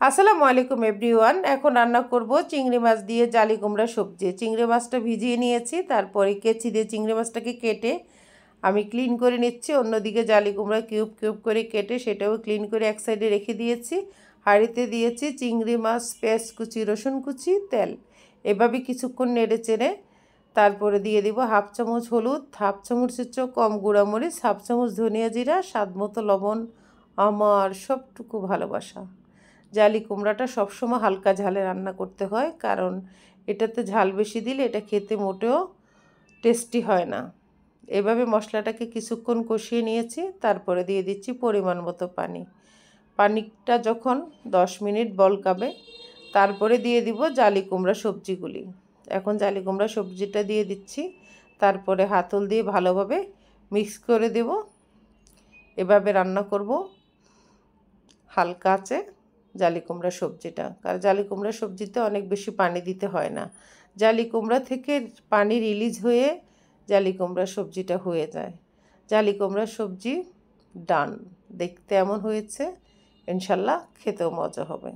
আসসালামু আলাইকুম এভরিওয়ান। এখন রান্না করব চিংড়ি মাছ দিয়ে জালি কুমড়া সবজি। চিংড়ি মাছটা ভিজিয়ে নিয়েছি, তারপরে কেচি দিয়ে চিংড়ি মাছটাকে কেটে আমি ক্লিন করে নিচ্ছি। অন্যদিকে জালি কুমড়া কিউব কিউব করে কেটে সেটাও ক্লিন করে এক সাইডে রেখে দিয়েছি। হাঁড়িতে দিয়েছি চিংড়ি মাছ, পেঁয়াজ কুচি, রসুন কুচি, তেল। এভাবে কিছুক্ষণ নেড়ে চেড়ে তারপরে দিয়ে দিব হাফ চামচ হলুদ, হাফ চামচের চেয়েও কম গুঁড়ামরিচ, হাফ চামচ ধনিয়া জিরা, স্বাদ মতো লবণ। আমার সবটুকু ভালোবাসা। জালি কুমড়াটা সবসময় হালকা ঝালে রান্না করতে হয়, কারণ এটাতে ঝাল বেশি দিলে এটা খেতে মোটেও টেস্টি হয় না। এভাবে মশলাটাকে কিছুক্ষণ কষিয়ে নিয়েছি, তারপরে দিয়ে দিচ্ছি পরিমাণ মতো পানি। পানিটা যখন 10 মিনিট বলকাবে, তারপরে দিয়ে দিব জালি কুমড়া সবজিগুলি। এখন জালি কুমড়া সবজিটা দিয়ে দিচ্ছি, তারপরে হাতল দিয়ে ভালোভাবে মিক্স করে দেব। এভাবে রান্না করব হালকা আছে জালি কুমড়া সবজিটা, কারণ জালি কুমড়া সবজিতে অনেক বেশি পানি দিতে হয় না। জালি কুমড়া থেকে পানি রিলিজ হয়ে জালি কুমড়া সবজিটা হয়ে যায়। জালি কুমড়া সবজি ডান। দেখতে এমন হয়েছে, ইনশাল্লাহ খেতেও মজা হবে।